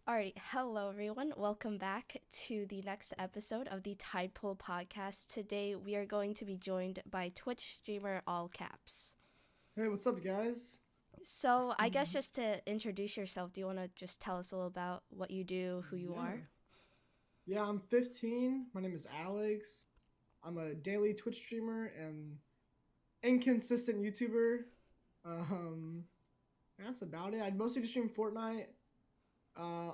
Alright, hello everyone. Welcome back to the next episode of the Tide Pool podcast. Today we are going to be joined by Twitch streamer All Caps. Hey, what's up, guys? So, I guess just to introduce yourself, do you want to just tell us a little about what you do, who you Yeah. are? Yeah, I'm 15. My name is Alex. I'm a daily Twitch streamer and inconsistent YouTuber. Um, that's about it. I mostly just stream Fortnite.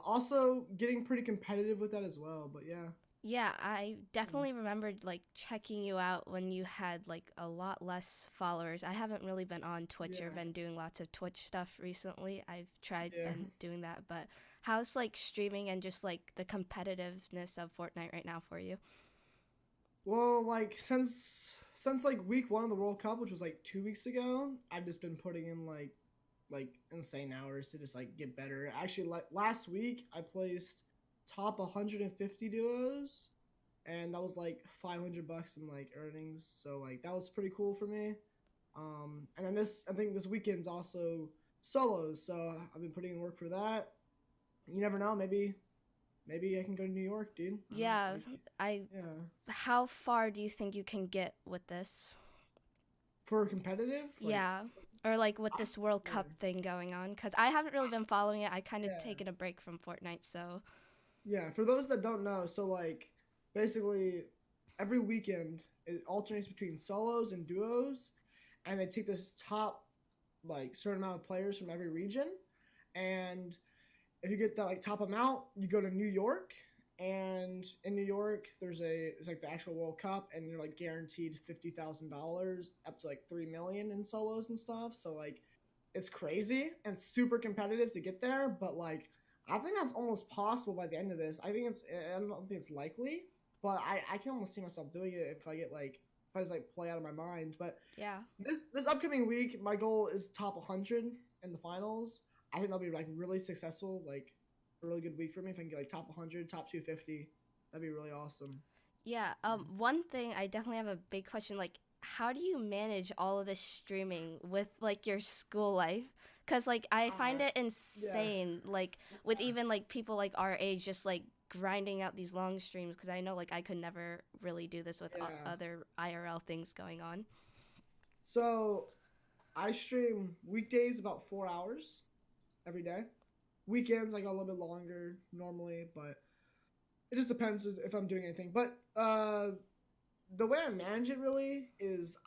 Also getting pretty competitive with that as well, but yeah. Yeah, I definitely remembered checking you out when you had a lot less followers. I haven't really been on Twitch or Yeah. been doing lots of Twitch stuff recently. I've tried Yeah. been doing that, but how's streaming and just the competitiveness of Fortnite right now for you? Well, since like week 1 of the World Cup, which was like 2 weeks ago, I've just been putting in like insane hours to just like get better. Actually, like last week, I placed top 150 duos, and that was like $500 in like earnings. So like that was pretty cool for me. And then I think this weekend's also solos, so I've been putting in work for that. You never know, maybe I can go to New York, dude. Yeah, I. Yeah. How far do you think you can get with this? For competitive, Yeah, or with this World yeah. Cup thing going on, because I haven't really been following it. I kind of Yeah. taken a break from Fortnite, so Yeah, for those that don't know, so like basically every weekend it alternates between solos and duos, and they take this top like certain amount of players from every region, and if you get that like top amount, you go to New York, and in New York it's like the actual World Cup, and you're like guaranteed $50,000 up to like 3 million in solos and stuff. So like it's crazy and super competitive to get there, but like I think that's almost possible by the end of this. I don't think it's likely, but I can almost see myself doing it if I get like if I just like play out of my mind. But yeah. this upcoming week, my goal is top 100 in the finals. I think that'll be like really successful, like a really good week for me if I can get like top 100, top 250. That'd be really awesome. Yeah, one thing I definitely have a big question, how do you manage all of this streaming with your school life? Cuz I find Uh, it yeah, insane with even people our age just grinding out these long streams cuz I know I could never really do this with yeah. other IRL things going on. So I stream weekdays about 4 hours every day. Weekends I go a little bit longer normally, but it just depends if I'm doing anything. But the way I manage it really is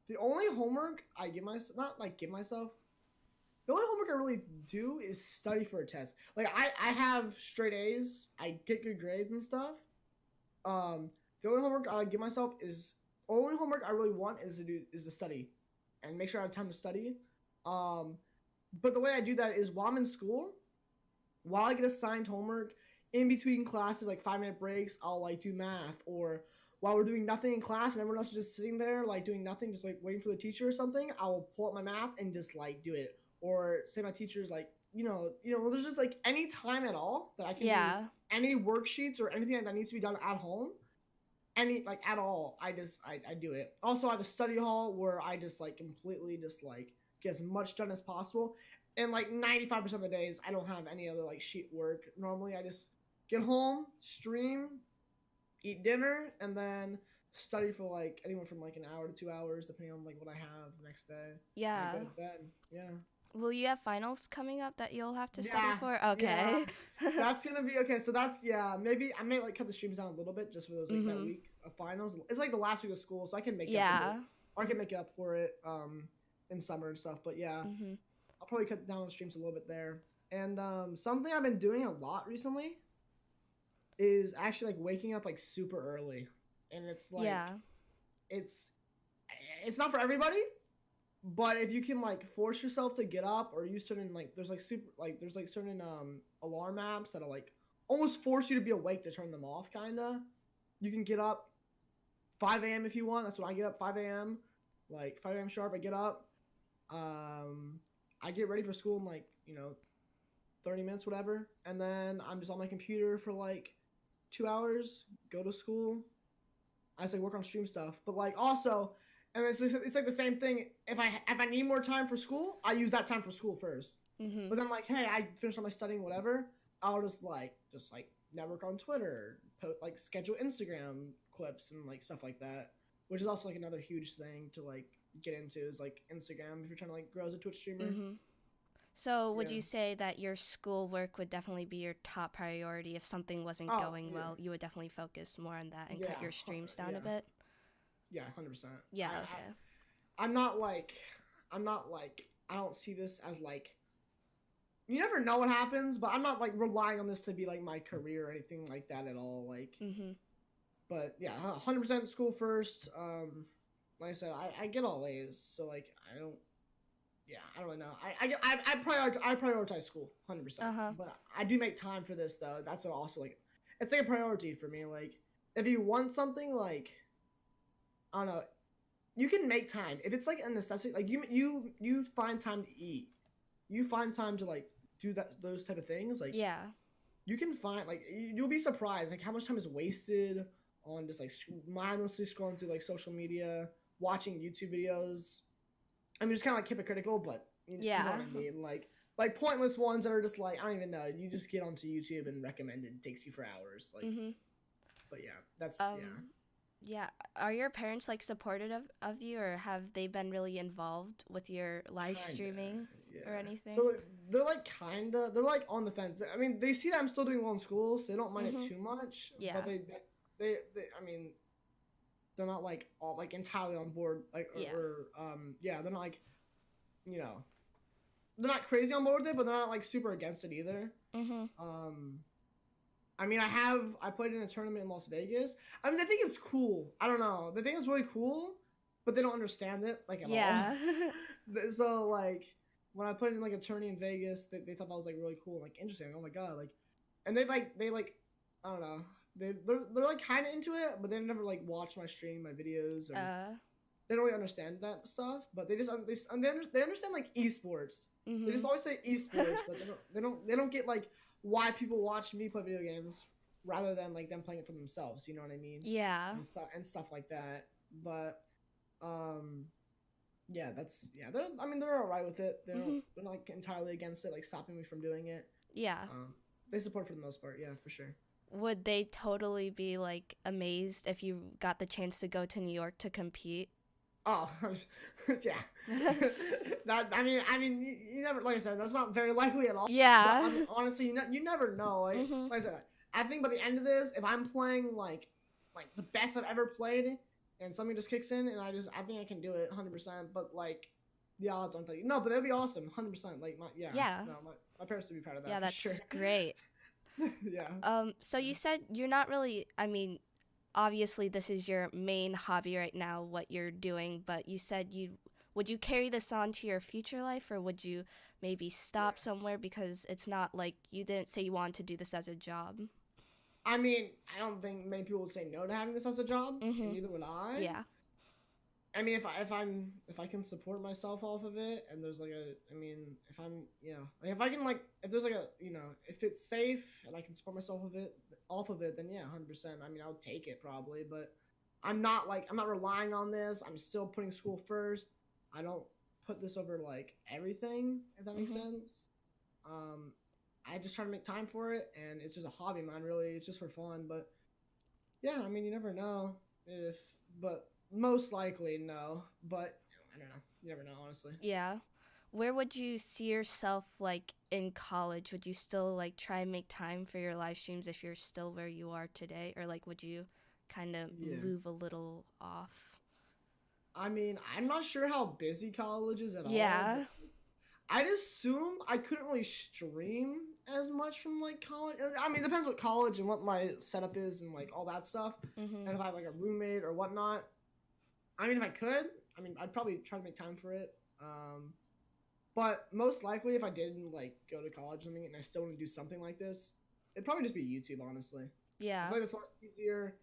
the only homework I give myself, not like give myself, the only homework I really do is study for a test. Like I have straight A's, I get good grades and stuff. The only homework I give myself is only homework I really want is to study, and make sure I have time to study. Um, but the way I do that is while I'm in school, while I get assigned homework, in between classes, like 5 minute breaks, I'll like do math, or while we're doing nothing in class and everyone else is just sitting there like doing nothing, just like waiting for the teacher or something, I will pull up my math and just like do it. Or say my teacher's like, there's just like any time at all that I can do Yeah. any worksheets or anything that needs to be done at home, any like at all, I do it. Also, I have a study hall where I just like completely just like get as much done as possible. And like 95% of the days, I don't have any other like sheet work. Normally, I just get home, stream, eat dinner, and then study for like anywhere from like an hour to 2 hours, depending on like what I have the next day. And I go Yeah. to bed. Yeah. Will you have finals coming up that you'll have to study Yeah. for? Yeah. Okay. That's gonna be okay. So that's yeah. Maybe I may like cut the streams down a little bit just for those like that Mhm. week of finals. It's like the last week of school, so I can make up for it. Yeah. Or I can make up for it in summer and stuff. But yeah, Mhm. I'll probably cut down on streams a little bit there. And something I've been doing a lot recently is actually like waking up like super early, and it's like Yeah. it's it's not for everybody, but if you can like force yourself to get up or use certain like there's like certain alarm apps that'll like almost force you to be awake to turn them off, kinda. You can get up 5 a.m. if you want. That's when I get up, 5 a.m. Like 5 a.m. sharp. I get up. Um, I get ready for school in like 30 minutes, whatever, and then I'm just on my computer for like 2 hours. Go to school. I just like work on stream stuff, but like also, and it's like the same thing. If I need more time for school, I use that time for school first. But then like, hey, I finished all my studying, whatever. I'll just network on Twitter, like schedule Instagram clips and like stuff like that, which is also like another huge thing to like get into is like Instagram if you're trying to like grow as a Twitch streamer. So would you say that your schoolwork would definitely be your top priority? If something wasn't going well, you would definitely focus more on that and cut your streams down a bit? Yeah, 100%. Yeah, okay. I'm not like, I don't see this as like, you never know what happens, but I'm not like relying on this to be like my career or anything like that at all. Like, but yeah, 100% school first. Like I said, I get all A's, so like I don't really know. I prioritize school 100%. But I do make time for this though. That's also like, it's like a priority for me. Like, if you want something, like, I don't know, you can make time if it's like a necessity. Like you find time to eat, you find time to like do those type of things. Like, you can find, like, you'll be surprised like how much time is wasted on just like mindlessly scrolling through like social media, watching YouTube videos. I mean, it's kind of like hypocritical, but you know what I mean. Like pointless ones that are just like, I don't even know. You just get onto YouTube and recommended, it takes you for hours. Like, but yeah, that's Yeah. Are your parents like supportive of you, or have they been really involved with your live streaming or anything? So they're like they're like on the fence. I mean, they see that I'm still doing well in school, so they don't mind it too much. Yeah. But they I mean, they're not like all like entirely on board. Like they're not like, you know, they're not crazy on board with it, but they're not like super against it either. I mean, I played in a tournament in Las Vegas. I mean, they think it's cool. I don't know. They think it's really cool, but they don't understand it like at all. So like, when I played in like a tourney in Vegas, they thought that was like really cool, and, like interesting. Oh my god, like, and they like I don't know. They're like kind of into it, but they never like watch my stream, my videos, or they don't really understand that stuff. But they understand like esports. They just always say esports, but they don't get like why people watch me play video games rather than like them playing it for themselves. You know what I mean? Yeah. And stuff like that. But they're alright with it. They're not like entirely against it, like stopping me from doing it. Yeah. They support for the most part. Yeah, for sure. Would they totally be like amazed if you got the chance to go to New York to compete? Oh, yeah. I mean, you never, like I said, that's not very likely at all. Yeah. But, I mean, honestly, you never know. Like, like I said, I think by the end of this, if I'm playing like the best I've ever played, and something just kicks in, and I think I can do it 100%. But like, the odds aren't like, no, but that'd be awesome, 100%. Like, my parents would be proud of that. Yeah, that's sure. Great. Yeah. So you said you're not really, I mean, obviously this is your main hobby right now, what you're doing, but you said would you carry this on to your future life, or would you maybe stop somewhere, because it's not like you didn't say you wanted to do this as a job? I mean, I don't think many people would say no to having this as a job, and neither would I. Yeah. I mean, if I can support myself off of it, and there's like if I'm, if I can, like, if there's like a, if it's safe and I can support myself off of it, then yeah, 100%. I mean, I would take it probably, but I'm not relying on this. I'm still putting school first. I don't put this over like everything, if that makes sense. I just try to make time for it, and it's just a hobby of mine, really. It's just for fun, but yeah, I mean, you never know but most likely no, but I don't know. You never know, honestly. Yeah. Where would you see yourself like in college? Would you still like try and make time for your live streams if you're still where you are today, or like would you kind of move a little off? I mean, I'm not sure how busy college is at all. Yeah. I'd assume I couldn't really stream as much from like college. I mean, it depends what college and what my setup is and like all that stuff. And if I have like a roommate or whatnot. I mean, if I could, I'd probably try to make time for it. But most likely, if I didn't like go to college or something and I still want to do something like this, it'd probably just be YouTube, honestly. Yeah. I feel like it's a lot easier.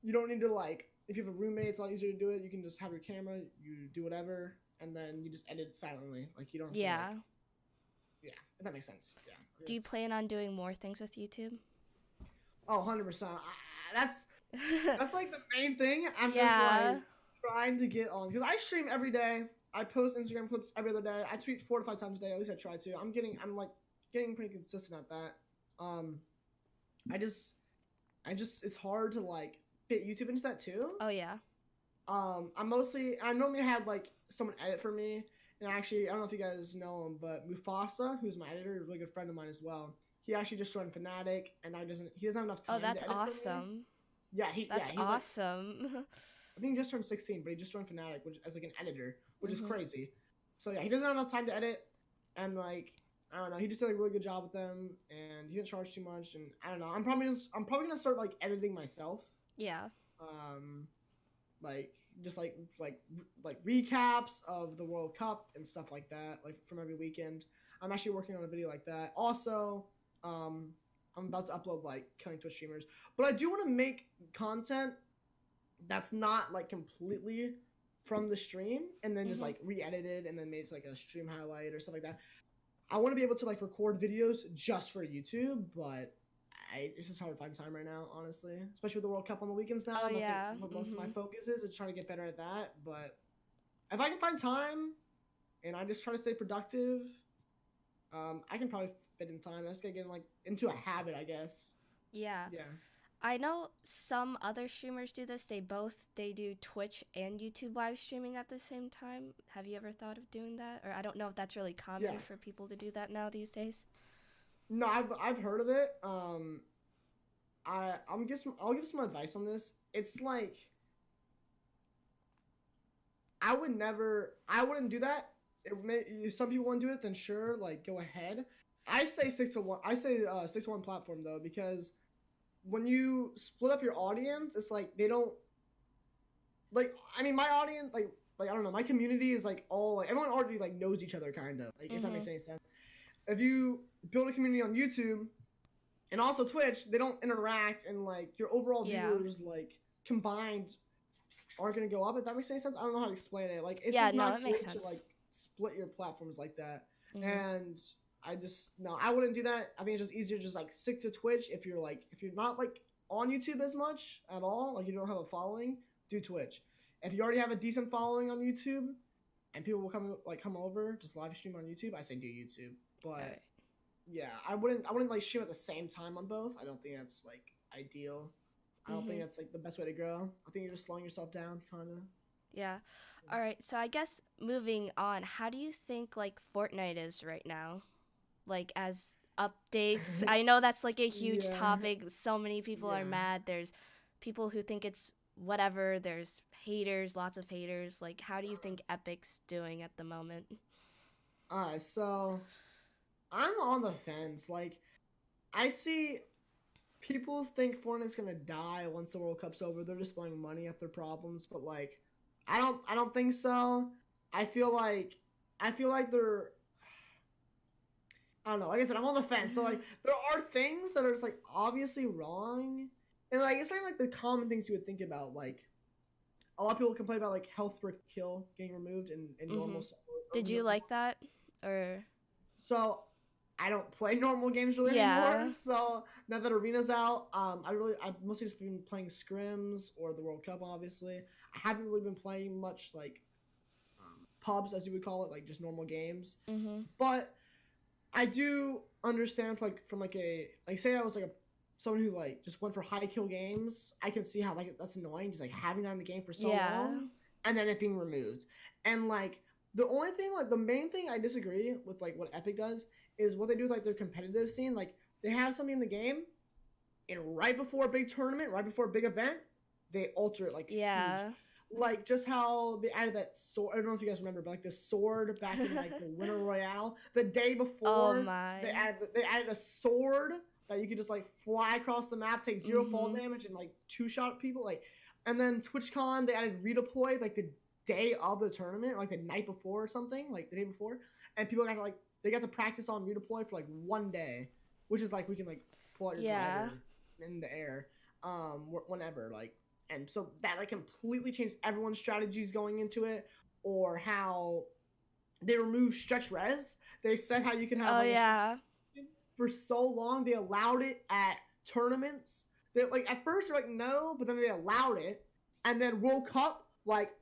You don't need to like, if you have a roommate, it's a lot easier to do it. You can just have your camera, you do whatever, and then you just edit silently. Like, you don't have to, like, yeah, if that makes sense. Yeah. Do you plan on doing more things with YouTube? Oh, 100%. That's like the main thing. I'm just like trying to get on, because I stream every day. I post Instagram clips every other day. I tweet 4 to 5 times a day. At least I try to. I'm like getting pretty consistent at that. Um, I just it's hard to like fit YouTube into that too. Oh yeah. I normally have like someone edit for me, and actually I don't know if you guys know him, but Mufasa, who's my editor, is a really good friend of mine as well. He actually just joined Fnatic, and he doesn't have enough time. Oh, that's to edit for me. awesome. Yeah, That's he's like, awesome. I think he just turned 16, but he just joined Fnatic, which as like an editor, which is Mhm. crazy. So yeah, he doesn't have enough time to edit, and like I don't know, he just did like, a really good job with them, and he didn't charge too much, and I don't know. I'm probably gonna start like editing myself. Yeah. Um, like just like recaps of the World Cup and stuff like that, like from every weekend. I'm actually working on a video like that. Also, I'm about to upload like killing Twitch streamers, but I do want to make content that's not like completely from the stream and then just Mhm. like re-edited and then made like a stream highlight or stuff like that. I want to be able to like record videos just for YouTube, but it's just hard to find time right now, honestly. Especially with the World Cup on the weekends now. Oh That's yeah. like what most of my Mhm. focus is trying to get better at that. But if I can find time and I just try to stay productive, I can probably fit in time. I just gotta get like into a habit, I guess. Yeah. Yeah. I know some other streamers do this. They do Twitch and YouTube live streaming at the same time. Have you ever thought of doing that? Or I don't know if that's really common Yeah. for people to do that now these days. No, I've heard of it. I'll give some advice on this. It's like I wouldn't do that. If some people want to do it, then sure, like go ahead. I say stick to one. I say stick to one platform though, because when you split up your audience, it's like they don't like. I mean, my audience, like I don't know, my community is like all like everyone already like knows each other, kind of. Like if that makes any sense. If you build a community on YouTube and also Twitch, they don't interact, and like your overall Yeah. viewers like combined aren't gonna go up. If that makes any sense, I don't know how to explain it. Like it's Yeah, just no, not it makes good to sense. like split your platforms like that. Mhm. And I wouldn't do that. I think it's just easier to just like stick to Twitch if you're not like on YouTube as much at all, like you don't have a following, do Twitch. If you already have a decent following on YouTube and people will come over, just live stream on YouTube, I say do YouTube. But Alright. yeah, I wouldn't like stream at the same time on both. I don't think that's like ideal. I don't think that's like the best way to grow. I think you're just slowing yourself down, kind of. Yeah. All right. So I guess moving on, how do you think like Fortnite is right now? Like as updates. I know that's like a huge Yeah. topic. So many people are Yeah. mad. There's people who think it's whatever. There's haters, lots of haters. Like how do you think Epic's doing at the moment? Alright, so I'm on the fence. Like, I see people think Fortnite's gonna die once the World Cup's over. They're just throwing money at their problems, but like, I don't think so. I feel like they're. I don't know. Like I said, I'm on the fence. So like, there are things that are just like obviously wrong, and like it's not like the common things you would think about. Like, a lot of people complain about like health per kill getting removed in normal. Did you like that? Or So I don't play normal games really Yeah. anymore. So now that Arena's out, I've mostly just been playing scrims or the World Cup. Obviously, I haven't really been playing much like pubs, as you would call it, like just normal games. But I do understand from a say I was like someone who like just went for high kill games. I can see how like that's annoying, just like having that in the game for so Yeah. long and then it being removed. And like the main thing I disagree with like what Epic does is what they do with like their competitive scene. Like they have something in the game, and right before a big tournament, right before a big event, they alter it like Yeah. huge. Like just how they added that sword. I don't know if you guys remember, but like the sword back in like the Winter Royale, the day before Oh my. they added a sword that you could just like fly across the map, take 0 fall damage, and like 2-shot people. Like, and then TwitchCon they added redeploy like the day of the tournament, like the night before or something, like the day before, and people got to practice on redeploy for like 1 day, which is like we can like pull out your glider in the air, whenever like. And so that like completely changed everyone's strategies going into it, or how they removed stretch res. They said how you can have for so long. They allowed it at tournaments. They like at first they're like no, but then they allowed it, and then World Cup like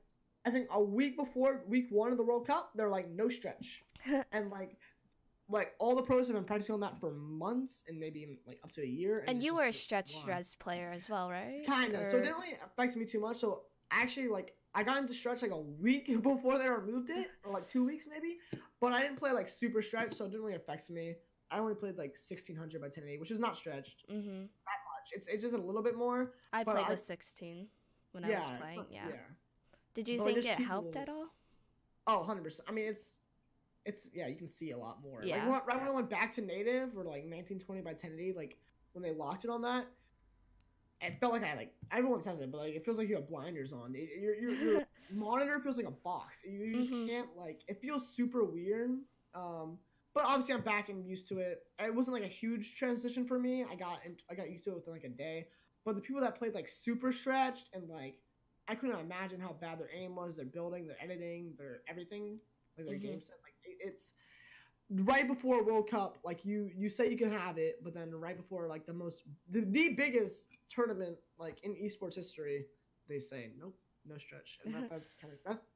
I think a week before week 1 of the World Cup, they're like no stretch, and like all the pros have been practicing on that for months and maybe like up to a year, and And it's you just were a like, stretch wow. dress player as well, right? Kind of. So it Or didn't really affect me too much. So actually, like I got into stretch like a week before they removed it, or like 2 weeks maybe. But I didn't play like super stretch, so it didn't really affect me. I only played like 1600 by 1080, which is not stretched mm-hmm. that much. It's just a little bit more. I But played I with 16 when I was yeah, it's playing. not, Yeah. yeah. Did you But like think there's it helped people. at all? Oh, 100%. I mean, it's yeah, you can see a lot more. Like Yeah. right when I went back to native or like 1920 by 1080, like when they locked it on that, it felt like I like everyone says it, but like it feels like you have blinders on. Your monitor feels like a box. You just mhm. can't like. It feels super weird. Um, but obviously I'm back and used to it. It wasn't like a huge transition for me. I got used to it within like a day. But the people that played like super stretched and like I couldn't imagine how bad their aim was, their building, their editing, their everything, like their Mhm. game set. Like it's right before World Cup, like you say you can have it, but then right before like the biggest tournament like in esports history, they say nope, no stretch, and that's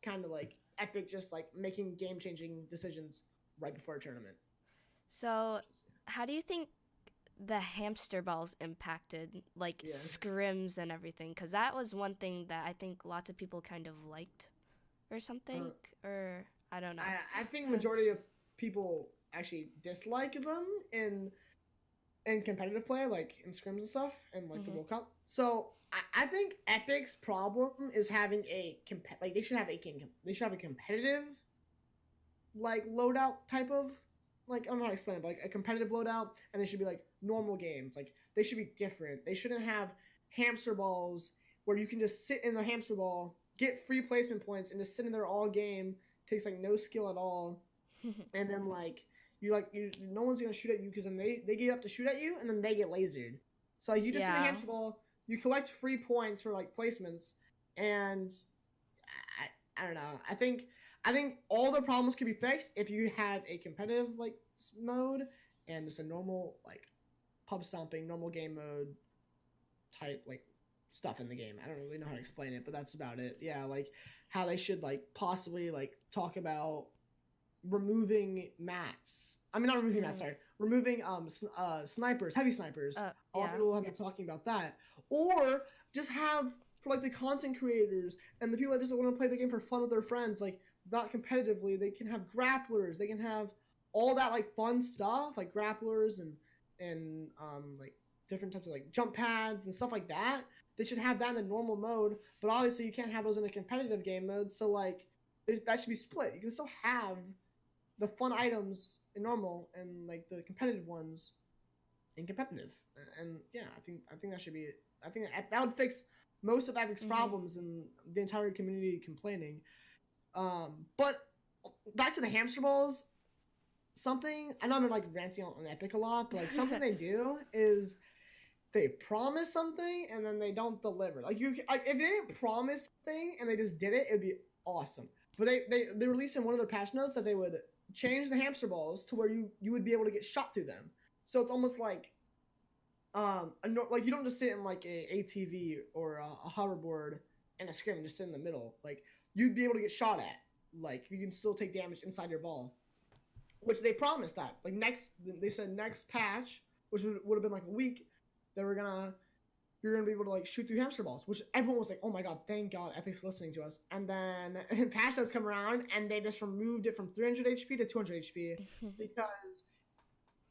kind of like Epic just like making game changing decisions right before a tournament. So, how do you think the hamster balls impacted like Yeah, scrims and everything? Because that was one thing that I think lots of people kind of liked or something. uh, Or I don't know. I think majority of people actually dislike them in competitive play, like in scrims and stuff, and like the mhm. World Cup. So I think Epic's problem is having like they should have a competitive like loadout type of like I don't know how to explain it, but like a competitive loadout, and they should be like normal games. Like they should be different. They shouldn't have hamster balls where you can just sit in the hamster ball, get free placement points, and just sit in there all game. Takes like no skill at all, and then you no one's gonna shoot at you because then they get up to shoot at you and then they get lasered. So like, you just sit in a yeah. hamster ball, you collect free points for like placements, and I don't know. I think all the problems could be fixed if you have a competitive like mode and just a normal like pub stomping normal game mode type like stuff in the game. I don't really know how to explain it, but that's about it. Yeah, like how they should like possibly like talk about removing mats. I mean, not removing mats. Mm. Sorry, removing snipers, heavy snipers. A lot of Yeah. people have been talking about that, or just have for like the content creators and the people that just want to play the game for fun with their friends, like not competitively. They can have grapplers. They can have all that like fun stuff, like grapplers and like different types of like jump pads and stuff like that. They should have that in the normal mode, but obviously you can't have those in a competitive game mode. So like that should be split. You can still have the fun items in normal and like the competitive ones in competitive. And yeah, I think that should be. I think that would fix most of Epic's Mhm. problems and the entire community complaining. But back to the hamster balls. Something I know I'm like ranting on Epic a lot, but like something they do is they promise something and then they don't deliver. Like if they didn't promise something and they just did it, it'd be awesome. But they released in one of their patch notes that they would change the hamster balls to where you would be able to get shot through them. So it's almost like like you don't just sit in like a ATV or a hoverboard and a scrim and just sit in the middle. Like you'd be able to get shot at. Like you can still take damage inside your ball, which they promised that. Like they said next patch, which would have been like a week, they were gonna you're gonna be able to like shoot through hamster balls, which everyone was like, "Oh my god, thank God, Epic's listening to us." And then patch notes come around, and they just removed it from 300 HP to 200 HP because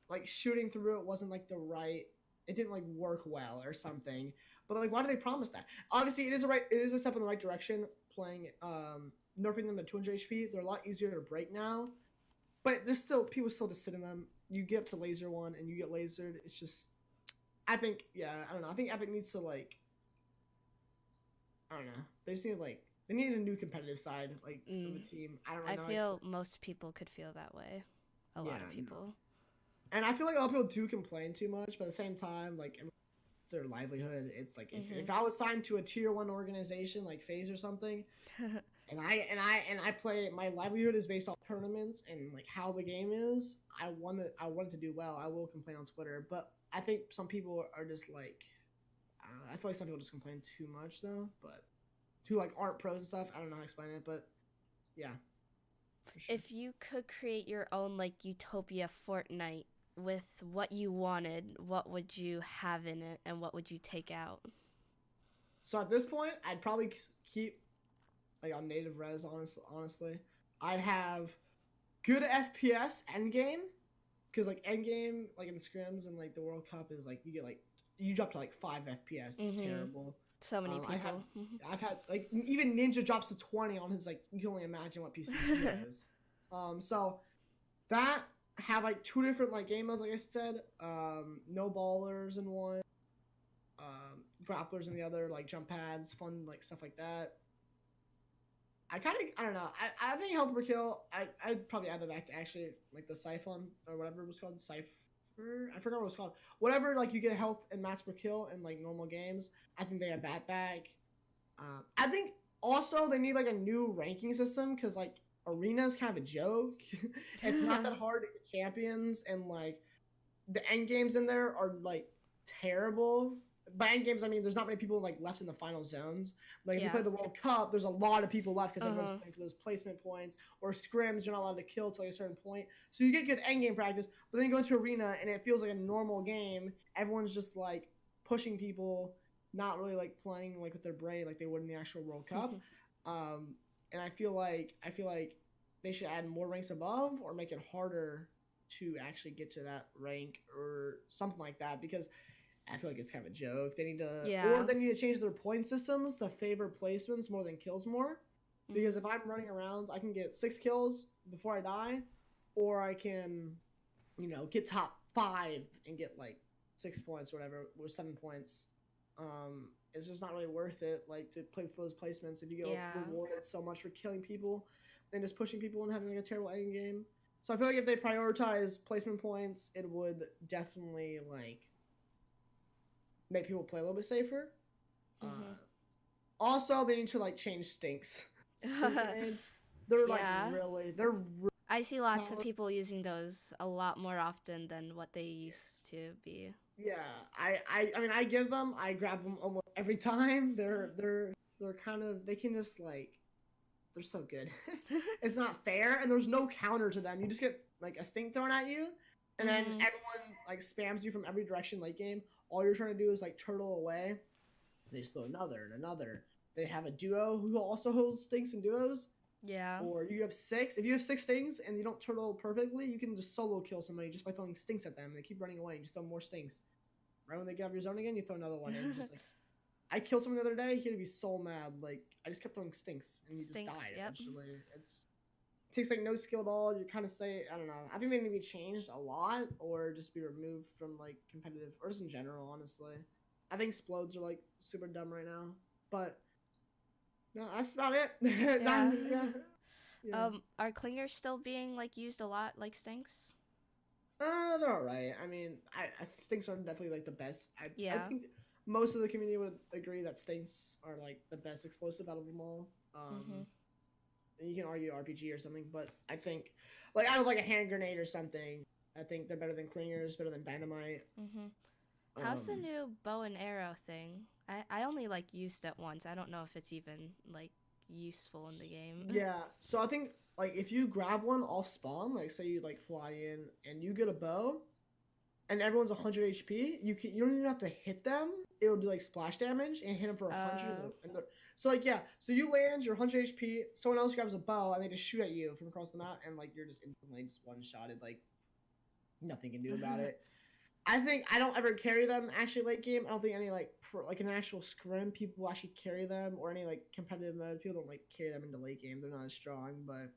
like shooting through it wasn't like the right. It didn't like work well or something. But like, why do they promise that? Obviously, it is a step in the right direction. Playing nerfing them to 200 HP, they're a lot easier to break now. But there's still people still just sit in them. You get up to laser one and you get lasered. It's just I think yeah, I don't know. I think Epic needs to like I don't know. They just need like they need a new competitive side like of a mm. team. I don't really I know how to explain. feel most people could feel that way. A Yeah, lot of no. people. And I feel like a lot of people do complain too much, but at the same time, like it's their livelihood. It's like if Mhm. I was signed to a tier one organization like FaZe or something, and I play my livelihood is based off tournaments and like how the game is. I want it to do well. I will complain on Twitter, but I think some people are just like I don't know. I feel like some people just complain too much though, but who like aren't pros and stuff. I don't know how to explain it, but yeah, for sure. If you could create your own like utopia Fortnite with what you wanted, what would you have in it and what would you take out? So at this point, I'd probably keep like on native res. Honestly, I'd have good FPS end game because like end game like in scrims and like the World Cup is like you get like you drop to like 5 FPS. It's terrible. So many I've had people. I've had like even Ninja drops to 20 on his like you can only imagine what PC he is. So that have like two different like game modes like I said. No ballers in one, grapplers in the other, like jump pads, fun like stuff like that. I don't know. I think health per kill. I'd probably add that back to actually like the siphon or whatever it was called. Cipher. I forgot what it was called. Whatever like you get health and mats per kill in like normal games. I think they have that back. I think also they need like a new ranking system because like arena is kind of a joke. It's not that hard to get champions and like the end games in there are like terrible. By end games, I mean there's not many people like left in the final zones. Like if you play the World Cup, there's a lot of people left because everyone's playing for those placement points. Or scrims, you're not allowed to kill till like a certain point. So you get good end game practice, but then you go into arena and it feels like a normal game. Everyone's just like pushing people, not really like playing like with their brain like they would in the actual World Cup. And I feel like they should add more ranks above or make it harder to actually get to that rank or something like that because I feel like it's kind of a joke. They need to, or they need to change their point systems to favor placements more than kills more. Because if I'm running around, I can get 6 kills before I die, or I can, get top 5 and get like 6 points or whatever, or 7 points. It's just not really worth it, like to play for those placements if you get rewarded so much for killing people, than just pushing people and having like a terrible end game. So I feel like if they prioritize placement points, it would definitely like make people play a little bit safer. Also, they need to like change stinks. They're like they're. I see lots of people using those a lot more often than what they used to be. Yeah, I mean, I grab them almost every time. They're kind of, they can just like, they're so good. It's not fair, and there's no counter to them. You just get like a stink thrown at you, and then everyone like spams you from every direction late game. All you're trying to do is like turtle away. They just throw another and another. They have a duo who also holds stinks in duos. Yeah. Or you have 6. If you have 6 stings and you don't turtle perfectly, you can just solo kill somebody just by throwing stinks at them. And they keep running away and you just throw more stinks. Right when they get out of your zone again, you throw another one in. Just like, I killed someone the other day. He'd be so mad. Like I just kept throwing stinks and he just died. Eventually, it takes like no skill at all. You kind of say, I don't know. I think they need to be changed a lot or just be removed from like competitive or just in general. Honestly, I think explodes are like super dumb right now, but. No, that's about it. Yeah. Are clingers still being like used a lot, like stinks? They're alright. I mean, I stinks are definitely like the best. I think most of the community would agree that stinks are like the best explosive out of them all. You can argue RPG or something, but I think like out of like a hand grenade or something, I think they're better than clingers, better than dynamite. How's the new bow and arrow thing? I only like used it once. I don't know if it's even like useful in the game. Yeah, so I think like if you grab one off spawn, like say you like fly in and you get a bow, and everyone's 100 HP, you don't even have to hit them. It'll do like splash damage and hit them for 100. So like so you land, you're 100 HP. Someone else grabs a bow and they just shoot at you from across the map, and like you're just instantly just one shotted. Like nothing can do about it. I think I don't ever carry them actually late game. I don't think any like like an actual scrim people actually carry them, or any like competitive mode people don't like carry them into late game. They're not as strong, but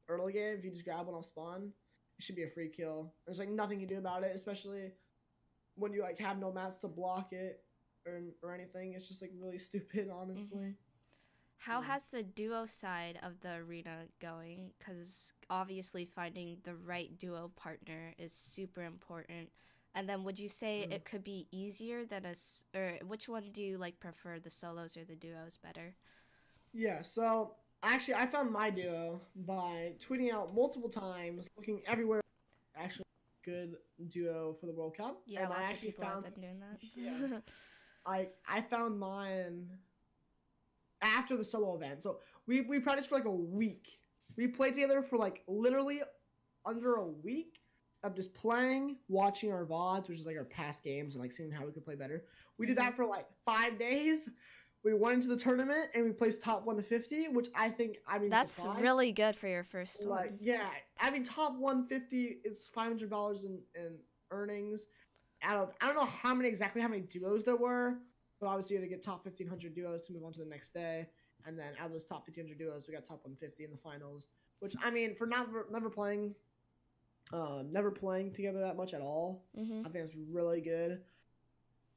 early game if you just grab one off spawn, it should be a free kill. There's like nothing you do about it, especially when you like have no mats to block it or anything. It's just like really stupid, honestly. How has the duo side of the arena going? Because obviously finding the right duo partner is super important. And then would you say it could be easier than or which one do you like prefer, the solos or the duos better? Yeah, so actually I found my duo by tweeting out multiple times, looking everywhere, actually good duo for the World Cup. Yeah, lots of people have been doing that. Yeah. I found mine after the solo event. So we practiced for like a week. We played together for like literally under a week of just playing, watching our VODs, which is like our past games, and like seeing how we could play better. We did that for like 5 days. We went into the tournament and we placed top 150, which I mean, That's surprised. really good for your first Like, one. yeah, I mean, top 150 is $500 in earnings. I don't know how many duos there were, but obviously you had to get top 1,500 duos to move on to the next day. And then out of those top 1,500 duos, we got top 150 in the finals. Which, I mean, for never playing together that much at all, I think it's really good.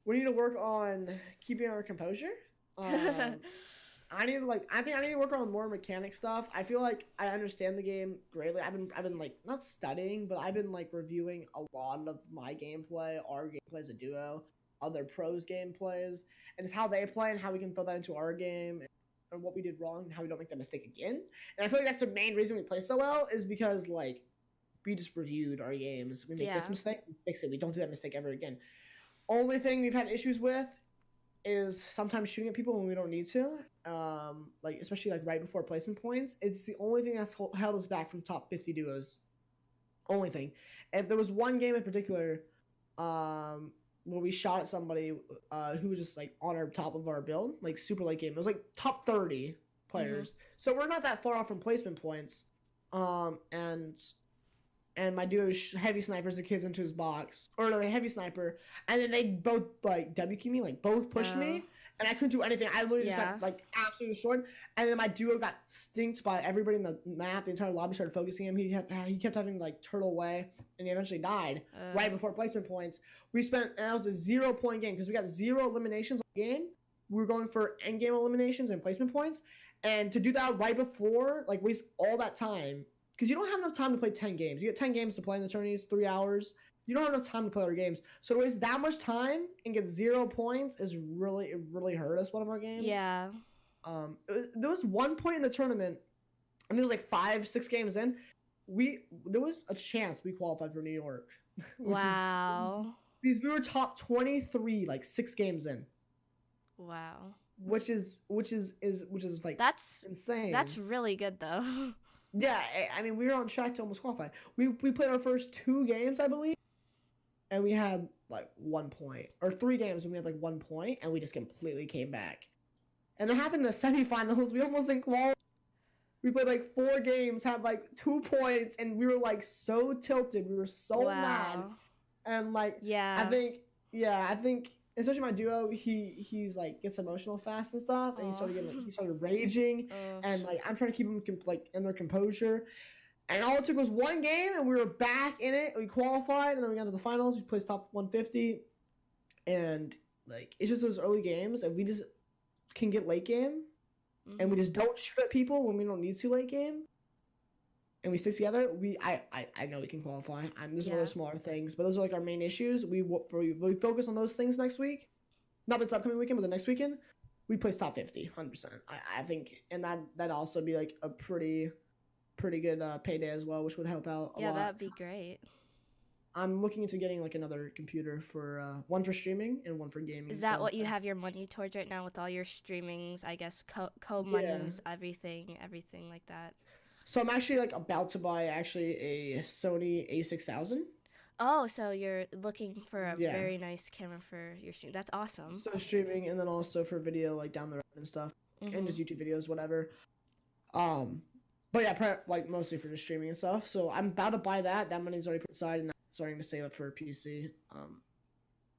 We need to work on keeping our composure. I think I need to work on more mechanic stuff. I feel like I understand the game greatly. I've been like not studying, but I've been like reviewing a lot of my gameplay, our gameplay as a duo, other pros gameplays, and just how they play and how we can throw that into our game and what we did wrong and how we don't make that mistake again. And I feel like that's the main reason we play so well is because like we just reviewed our games. We make this mistake, we fix it. We don't do that mistake ever again. Only thing we've had issues with is sometimes shooting at people when we don't need to, like especially like right before placement points. It's the only thing that's held us back from top 50 duos. Only thing. If there was one game in particular, where we shot at somebody who was just like on our top of our build, like super late game. It was like top 30 players, so we're not that far off from placement points. And my duo heavy snipers the kids into his box, or no, the heavy sniper, and then they both like W key me, like both pushed me, and I couldn't do anything. I literally just got like absolutely destroyed. And then my duo got stinked by everybody in the map. The entire lobby started focusing him. He kept having like turtle away, and he eventually died right before placement points. We spent, and that was a 0-point game because we got 0 eliminations on the game. We were going for end game eliminations and placement points, and to do that right before, like waste all that time. Because you don't have enough time to play 10 games. You get 10 games to play in the tourneys, 3 hours. You don't have enough time to play other games. So to waste that much time and get 0 points it really hurt us one of our games. Yeah. There was one point in the tournament, and there was like 5-6 games in. There was a chance we qualified for New York. Wow. Because we were top 23 like 6 games in. Wow. Which is like that's insane. That's really good though. Yeah, I mean, we were on track to almost qualify. We played our first 2 games, I believe, and we had like 1 point. Or 3 games and we had like 1 point, and we just completely came back. And that happened in the semifinals. We almost didn't qualify. We played like 4 games, had like 2 points, and we were like so tilted. We were so mad. And like, I think especially my duo, he's like gets emotional fast and stuff, and he started raging, and like I'm trying to keep him like in their composure, and all it took was 1 game, and we were back in it. We qualified, and then we got to the finals. We placed top 150, and like it's just those early games, and we just can get late game, and we just don't shoot at people when we don't need to late game. And we stick together, I know we can qualify. There's other smaller things, but those are like our main issues. We focus on those things next week. Not this upcoming weekend, but the next weekend. We place top 50, 100%. I think, and that'd also be like a pretty good payday as well, which would help out a lot. Yeah, that'd be great. I'm looking into getting like another computer for one for streaming and one for gaming. Is that what you have your money towards right now with all your streamings? I guess co-monies, everything like that. So I'm actually like about to buy actually a Sony A6000. Oh, so you're looking for a very nice camera for your stream. That's awesome. So streaming, and then also for video like down the road and stuff, and just YouTube videos, whatever. But yeah, like mostly for just streaming and stuff. So I'm about to buy that. That money's already put aside, and I'm starting to save up for a PC.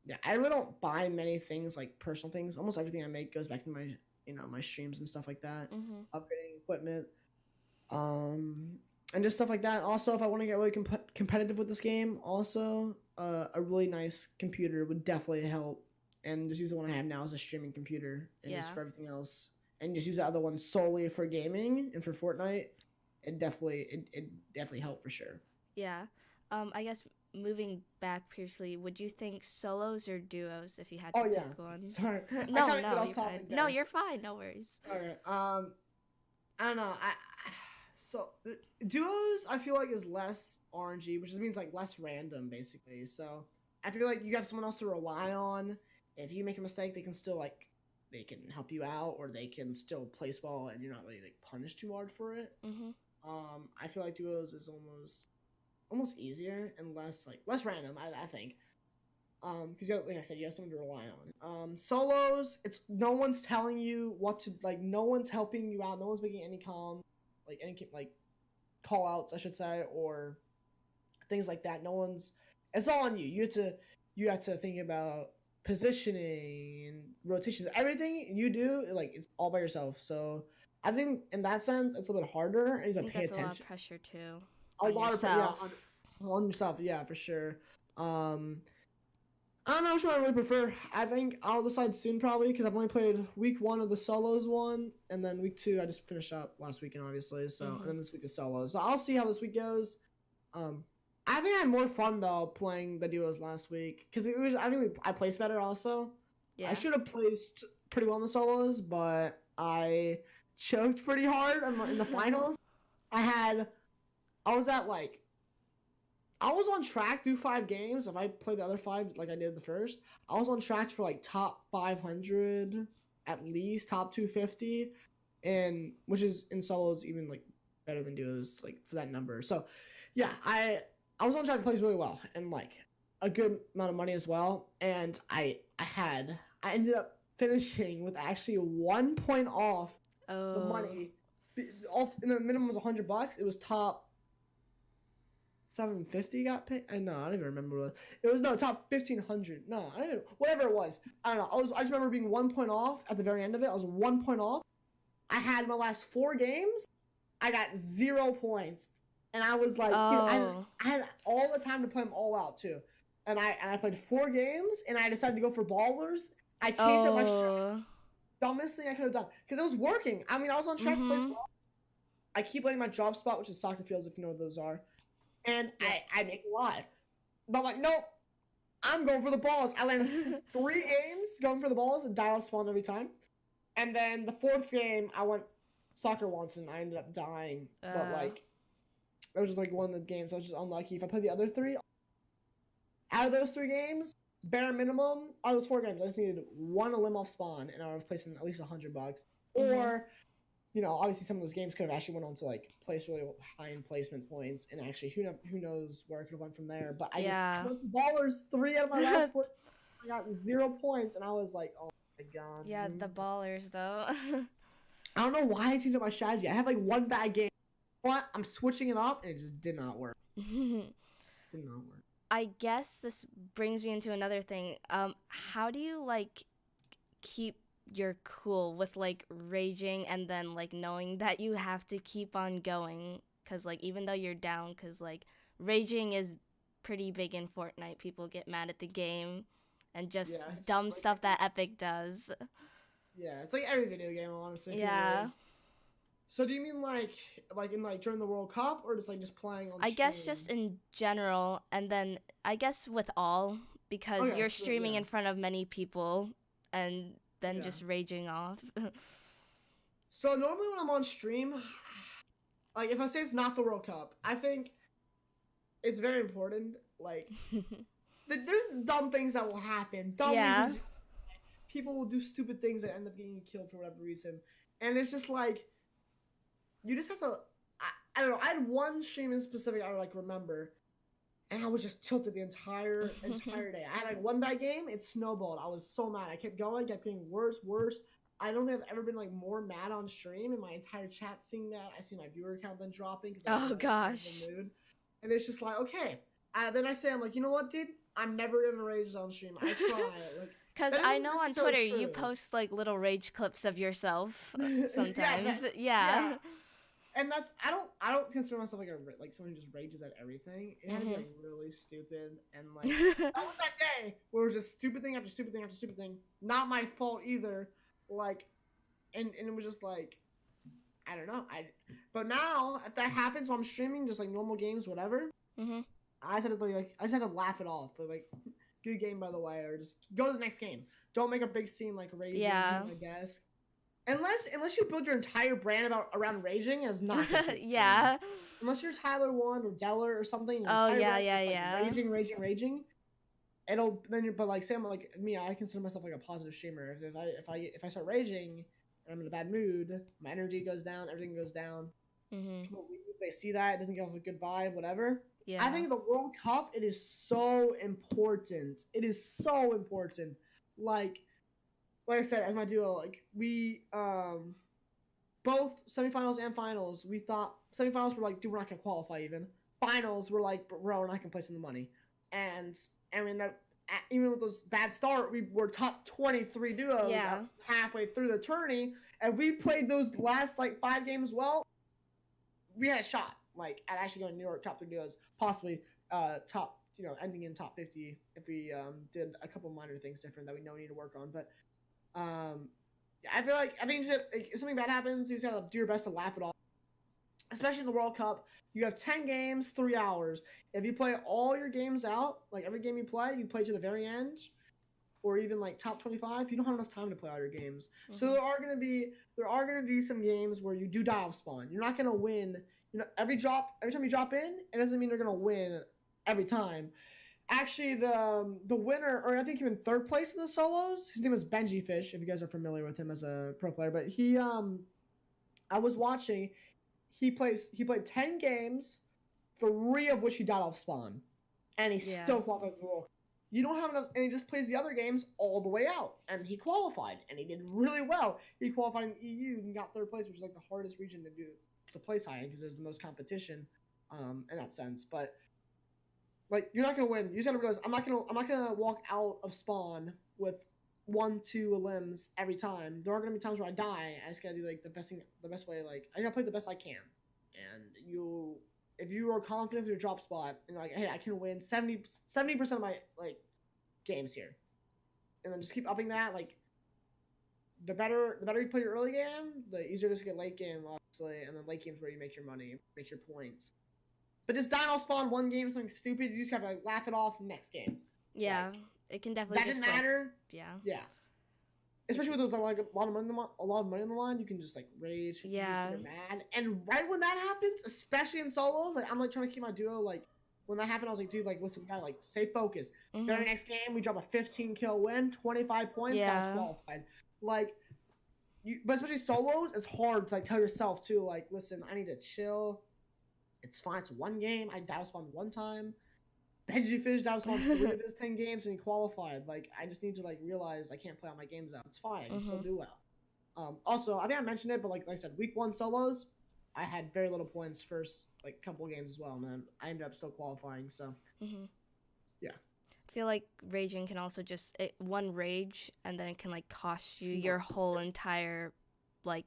Yeah, I really don't buy many things like personal things. Almost everything I make goes back to my my streams and stuff like that. Upgrading equipment. And just stuff like that. Also, if I want to get really competitive with this game, also a really nice computer would definitely help. And just use the one I have now as a streaming computer, and just for everything else, and just use the other one solely for gaming and for Fortnite. It definitely helped for sure. Yeah, I guess moving back previously, would you think solos or duos if you had to pick one? Sorry. No, you're fine. No, you're fine. No worries. All right. I don't know. So duos, I feel like is less RNG, which means like less random, basically. So I feel like you have someone else to rely on. If you make a mistake, they can still like they can help you out, or they can still place well and you're not really like punished too hard for it. Mhm. I feel like duos is almost easier and less random. I think. Because like I said, you have someone to rely on. Solos, it's no one's telling you what to like. No one's helping you out. No one's making any any call outs, I should say, or things like that. No one's. It's all on you. You have to think about positioning and rotations. Everything you do, like it's all by yourself. So I think in that sense, it's a little bit harder. And you I have to think pay that's a lot of attention. pressure too A on lot of yourself. on yourself. Yeah, for sure. I don't know which one I really prefer. I think I'll decide soon probably because I've only played week 1 of the solos one, and then week 2 I just finished up last weekend obviously. So and then this week is solos. So I'll see how this week goes. I think I had more fun though playing the duos last week because it was I placed better also. Yeah. I should have placed pretty well in the solos, but I choked pretty hard in the finals. I was at like I was on track through 5 games. If I played the other 5 like I did the first, I was on track for like top 500 at least, top 250, and which is in solos even like better than duos like for that number. So, yeah, I was on track to play really well and like a good amount of money as well. And I ended up finishing with actually 1 point off the money. Off in the minimum was $100. It was top 750 got paid. I know, I don't even remember what it was. No, top 1500. No, I don't even whatever it was. I don't know. I just remember being 1 point off at the very end of it. I was 1 point off. I had my last 4 games. I got 0 points, and I was like, dude, I had all the time to play them all out too, and I played 4 games, and I decided to go for ballers. I changed up my strat. Dumbest thing I could have done because it was working. I mean, I was on track to play well. I keep letting my job spot, which is soccer fields, if you know what those are. And I make a lot. But I'm like, nope, I'm going for the balls. I went 3 games going for the balls and dial spawn every time. And then the 4th game, I went soccer once and I ended up dying. But like, it was just like one of the games. I was just unlucky. If I played the other 3, out of those 3 games, bare minimum, out of those 4 games, I just needed 1 limb off spawn and I would have placed in at least $100. Or you know, obviously some of those games could have actually went on to like place really high in placement points, and actually who knows where I could have went from there. But I went to ballers 3 out of my last 4. I got 0 points, and I was like, oh my god. Yeah, the ballers though. I don't know why I changed up my strategy. I had like 1 bad game. What? I'm switching it up, and it just did not work. Did not work. I guess this brings me into another thing. How do you like keep your cool with like raging and then like knowing that you have to keep on going? Because like even though you're down, because like raging is pretty big in Fortnite. People get mad at the game and just dumb stuff that Epic does. Yeah, it's like every video game, honestly. Yeah. So do you mean like in like during the World Cup, or just like just playing on? I guess just in general, and then I guess with all, because you're streaming in front of many people, and then just raging off. So normally when I'm on stream, like if I say it's not the World Cup, I think it's very important. Like there's dumb things that will happen. Dumb reasons. People will do stupid things that end up getting you killed for whatever reason, and it's just like you just have to. I don't know. I had 1 stream in specific I like remember, and I was just tilted the entire day. I had like 1 bad game. It snowballed. I was so mad. I kept going. Kept getting worse. I don't think I've ever been like more mad on stream in my entire chat seeing that. I see my viewer count then dropping. Oh gosh. Mood. And it's just like, okay. Then I'm like, you know what, dude? I'm never gonna rage on stream. I try. Because I know on Twitter you post like little rage clips of yourself sometimes. Yeah. And that's I don't consider myself like someone who just rages at everything. It had to be like really stupid, and like that was that day where it was just stupid thing after stupid thing after stupid thing. Not my fault either. Like, and it was just like I don't know. But now if that happens while I'm streaming, just like normal games, whatever. I just had to laugh it off. Like, good game by the way, or just go to the next game. Don't make a big scene like raging. I guess. Unless you build your entire brand around raging as not unless you're Tyler 1 or Deller or something. Oh yeah. Raging. it'll then you but like say I'm like me, I consider myself like a positive streamer. If I start raging and I'm in a bad mood, my energy goes down, everything goes down. Mhm. People leave, they see that, it doesn't give off a good vibe, whatever. I Yeah. think the World Cup, it is so important. It is so important. Like like I said, as my duo, like we both semifinals and finals, we thought semifinals were like, dude, we're not gonna qualify even. Finals were like, bro, we're not gonna place in the money. And I mean that even with those bad start, we were top 23 duos Yeah. halfway through the tourney, and we played those last like 5 games well. We had a shot like at actually going to New York top 3 duos, possibly top ending in top 50 if we did a couple minor things different that we know we need to work on. But I think just, like, if something bad happens, you just gotta do your best to laugh it off. Especially in the World Cup, you have 10 games, 3 hours. If you play all your games out, like every game you play to the very end, or even like top 25, you don't have enough time to play all your games. Mhm. So there are gonna be some games where you do die off spawn. You're not gonna win. Every time you drop in, it doesn't mean you're gonna win every time. Actually, the winner, or I think even third place in the solos, his name is Benji Fish. If you guys are familiar with him as a pro player, but I was watching. He played 10 games, 3 of which he died off spawn, and he still qualified for the World Cup. You don't have enough, and he just plays the other games all the way out, and he qualified, and he did really well. He qualified in EU and got third place, which is like the hardest region to place high in because there's the most competition, in that sense. But like you're not gonna win. You just gotta realize I'm not gonna walk out of spawn with 1-2 limbs every time. There are gonna be times where I die. I just gotta do like the best way. Like I gotta play the best I can. And if you are confident with your drop spot and like, hey, I can win 70% of my like games here, and then just keep upping that. Like the better you play your early game, the easier it is to get late game, obviously, and then late game's where you make your money, make your points. But just dying off spawn one game something stupid, you just gotta like, laugh it off next game. Yeah. Like, It can definitely that just didn't matter. yeah. Yeah. Especially with those like a lot of money on the line, you can just like rage, Yeah. get mad, and right when that happens, especially in solos, like I'm like trying to keep my duo like when that happened, I was like, dude, like listen, we gotta like stay focused. Very next game, we drop a 15 kill win, 25 points, that's qualified. Like but especially solos, it's hard to like tell yourself too, like listen, I need to chill. It's fine. It's one game. I dive spawned one time. Benji Fish dive spawned 3 of his 10 games and he qualified. Like I just need to like realize I can't play all my games out. It's fine. I can still do well. Also, I think I mentioned it, but like I said, week 1 solos, I had very little points first like couple games as well, and then I ended up still qualifying. So yeah. I feel like raging can also just one rage and then it can like cost you your whole entire like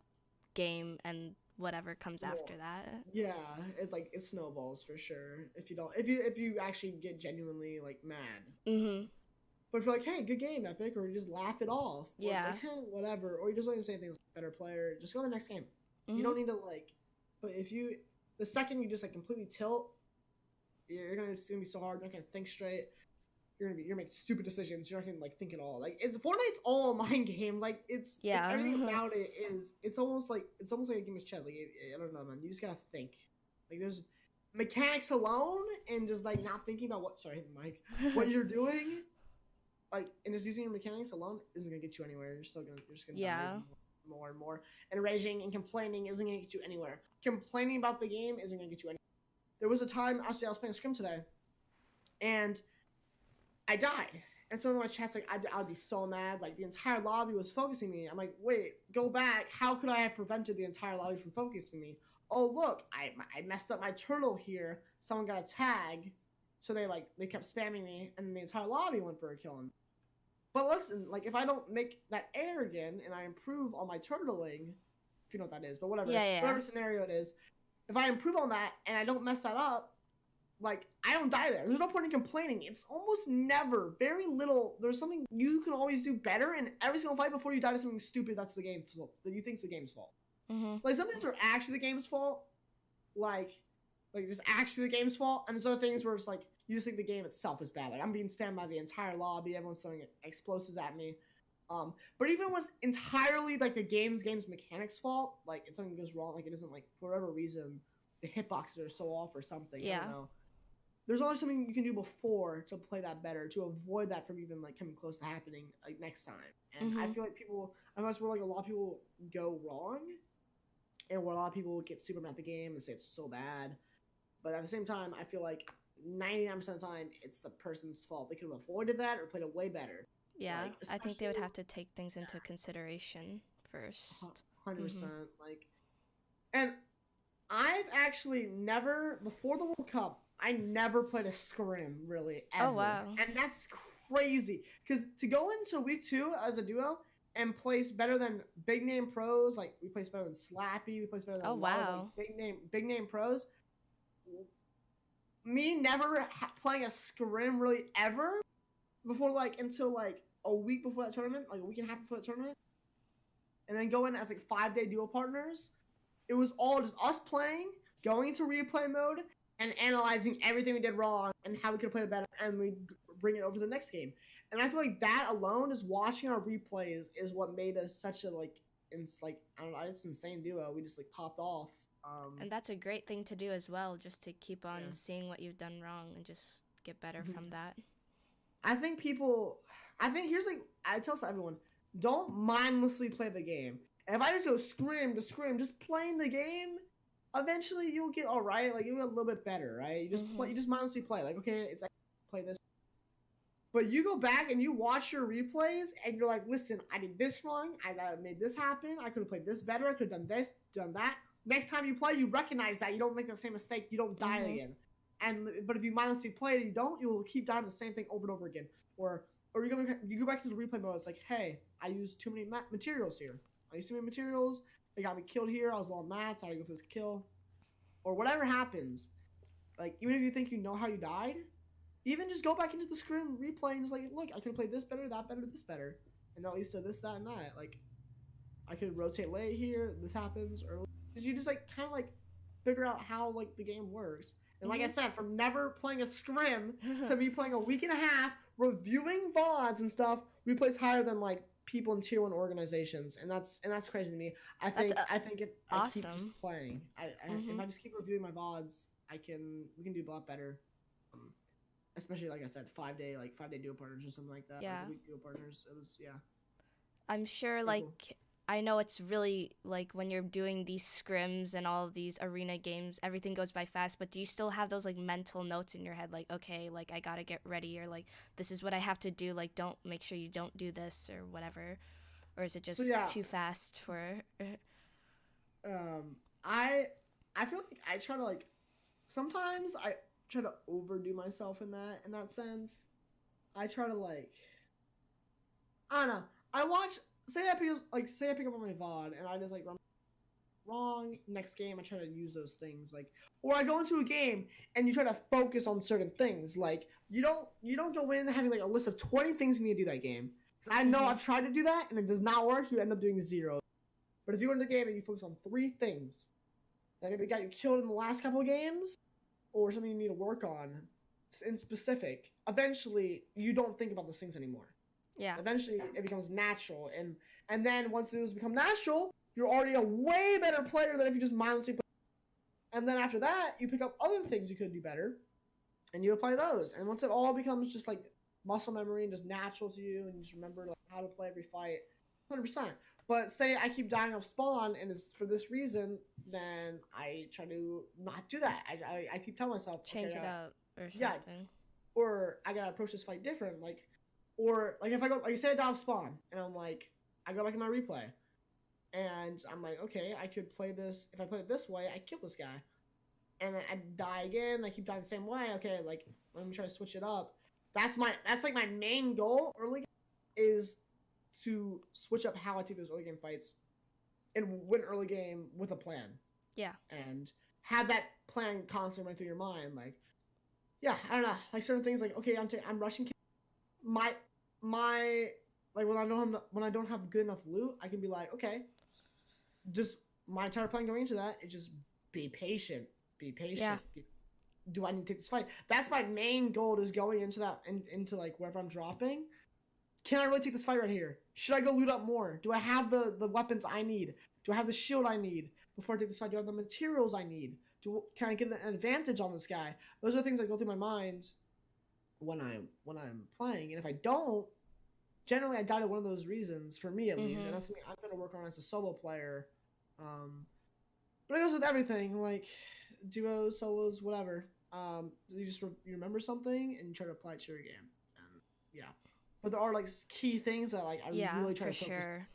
game and whatever comes after that. Yeah, it snowballs for sure if you actually get genuinely like mad. But if you're like, hey, good game, Epic, or you just laugh it off, or it's like, hey, whatever, or you just don't even say things like better player, just go to the next game. You don't need to like. But if you the second you just like completely tilt, it's gonna be so hard. You're not gonna think straight. You're gonna make stupid decisions. You're not gonna like think at all. Like Fortnite's all a mind game. Like it's like, everything about it is. It's almost like a game of chess. Like I don't know, man. You just gotta think. Like there's mechanics alone, and just like not thinking about what you're doing. Like and just using your mechanics alone isn't gonna get you anywhere. You're just gonna die more and more. And raging and complaining isn't gonna get you anywhere. Complaining about the game isn't gonna get you anywhere. There was a time actually I was playing Scrim today, and I died. And so in my chat's like, I'd be so mad. Like, the entire lobby was focusing me. I'm like, wait, go back. How could I have prevented the entire lobby from focusing me? Oh, look, I messed up my turtle here. Someone got a tag. So they kept spamming me, and the entire lobby went for a kill. But listen, like, if I don't make that air again, and I improve on my turtling, if you know what that is, but whatever, whatever scenario it is, if I improve on that, and I don't mess that up, like, I don't die there. There's no point in complaining. It's almost never, very little. There's something you can always do better in every single fight before you die to something stupid that's the game's fault, that you think's the game's fault. Like, some things are actually the game's fault. Like just actually the game's fault. And there's other things where it's like, you just think the game itself is bad. Like, I'm being spammed by the entire lobby. Everyone's throwing explosives at me. But even when it's entirely, like, the game's mechanics fault, like, if something goes wrong, like, it isn't, like, for whatever reason, the hitboxes are so off or something. I don't know. there's always something you can do before to play that better, to avoid that from even like coming close to happening like next time. And I Mhm. feel like people, unless where like a lot of people go wrong, and where a lot of people get super mad at the game and say it's so bad. But at the same time, I feel like 99% of the time it's the person's fault. They could have avoided that or played it way better. Yeah, Like I think they would especially have to take things into consideration first. Mhm. 100%. Like, and I've actually never before the World Cup. I never played a scrim really Oh ever, wow. and that's crazy. Because to go into week 2 as a duo and place better than big name pros, like we place better than Slappy, we place better than Oh a lot of like wow. big name pros. Me never playing a scrim really ever before like until like a week before that tournament, like a week and a half before that tournament, and then going as like 5-day duo partners. It was all just us playing, going into replay mode, and analyzing everything we did wrong and how we could play it better, and we bring it over to the next game. And I feel like that alone, is watching our replays, is what made us such a like, I don't know, it's insane duo. We just like popped off. And that's a great thing to do as well, just to keep on Yeah. seeing what you've done wrong and just get better Mhm. from that. I think people. I think here's like I tell everyone: don't mindlessly play the game. If I just go scrim to scrim, just playing the game, eventually you'll get all right. Like you'll get a little bit better, right? You just play. Mhm. You just mindlessly play. Like okay, it's like play this. But you go back and you watch your replays, and you're like, listen, I did this wrong. I made this happen. I could have played this better. I could have done this, done that. Next time you play, you recognize that. You don't make the same mistake. You don't die Mhm. again. But if you mindlessly play it, you don't. You'll keep dying the same thing over and over again. Or you go back to the replay mode. It's like, hey, I used too many materials here. I used too many materials. They got me killed here. I was low on mats. I had to go for this kill, or whatever happens. Like even if you think you know how you died, even just go back into the scrim replay and just like, look, I could have played this better, that better, this better, and at least this, that, and that. Like I could rotate late here. This happens early. You just like kind of like figure out how like the game works. And like I Mhm. said, from never playing a scrim to me playing a week and a half, reviewing VODs and stuff, we place higher than like people in tier 1 organizations, and that's crazy to me. That's I think if I keep just awesome. playing, if Mhm. I just keep reviewing my VODs, we can do a lot better. Um, Especially like I said, 5-day duo partners or something like that, like Yeah. a week duo partners. It was I'm it's sure pretty cool. I know it's really like when you're doing these scrims and all of these arena games, everything goes by fast, but do you still have those like mental notes in your head like okay, like I got to get ready or like this is what I have to do, like don't make sure you don't do this or whatever, or is it So just yeah, too fast for um, I I feel like I try to like sometimes I try to overdo myself in that sense. I try to like I don't know. I watch say I pick up on my VOD and I just like run wrong next game. I try to use those things like, or I go into a game and you try to focus on certain things. Like you don't go in having like a list of 20 things you need to do that game. I know Mhm. I've tried to do that and it does not work. You end up doing 0. But if you go in the game and you focus on 3 things that maybe got you killed in the last couple of games, or something you need to work on in specific, eventually you don't think about those things anymore. Yeah. Eventually it becomes natural, and then once those become natural, you're already a way better player than if you just mindlessly play. And then after that, you pick up other things you could do better, and you apply those. And once it all becomes just like muscle memory and just natural to you, and you just remember like how to play every fight, 100%. But say I keep dying off spawn, and it's for this reason, then I try to not do that. I keep telling myself, okay, Change it up or yeah, something. or I gotta approach this fight different. Like, or like if I go, like say I die off spawn, and I'm like, I go back in my replay, and I'm like, okay, I could play this. If I play it this way, I kill this guy, and I die again. I keep dying the same way. Okay, like let me try to switch it up. That's like my main goal early is to switch up how I take those early game fights and win early game with a plan. Yeah. And have that plan constantly run through your mind. Like, yeah, I don't know, like certain things. Like, okay, I'm rushing. My like when I don't have good enough loot, I can be like, okay, just my entire plan going into that is just be patient, be Yeah. patient. Do I need to take this fight? That's my main goal is going into that into like wherever I'm dropping. Can I really take this fight right here? Should I go loot up more? Do I have the weapons I need? Do I have the shield I need before I take this fight? Do I have the materials I need? can I get an advantage on this guy? Those are things that go through my mind when I'm playing, and if I don't, generally I die to one of those reasons for me at least, and that's something I'm gonna work on as a solo player. But it goes with everything, like duos, solos, whatever. You just you remember something and you try to apply it to your game, and yeah. But there are like key things that like I Yeah, really try for to focus. sure.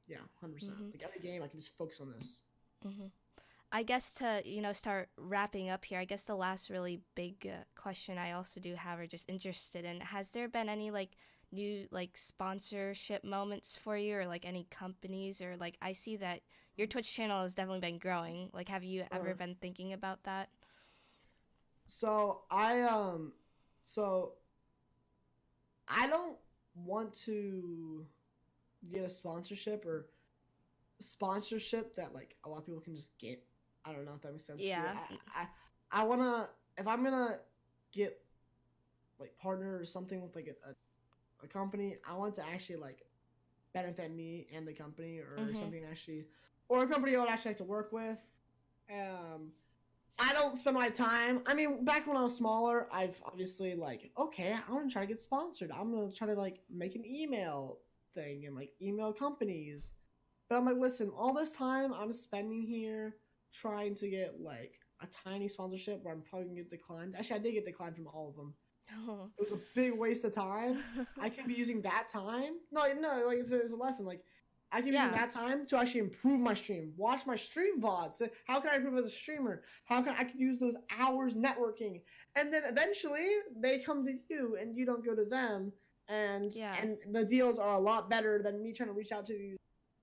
Yeah, 100%. Like every game, I can just focus on this. I guess to, start wrapping up here, I guess the last really big question I also do have, or just interested in, has there been any like new like sponsorship moments for you, or like any companies, or like I see that your Twitch channel has definitely been growing. Like, have you ever been thinking about that? So so I don't want to get a sponsorship that like a lot of people can just get. I don't know if that makes sense. Yeah. I wanna, if I'm gonna get like partner or something with like a company, I want to actually like benefit me and the company, or something actually, or a company I would actually like to work with. I don't spend my time. I mean, back when I was smaller, I've obviously like, okay, I want to try to get sponsored. I'm gonna try to like make an email thing and like email companies. But I'm like, listen, all this time I'm spending here trying to get like a tiny sponsorship where I'm probably gonna get declined. Actually, I did get declined from all of them. It was a big waste of time. I could be using that time. No, like it's a lesson. Like I can be using that time to actually improve my stream, watch my stream VODs. How can I improve as a streamer? How can I could use those hours networking? And then eventually they come to you, and you don't go to them. And the deals are a lot better than me trying to reach out to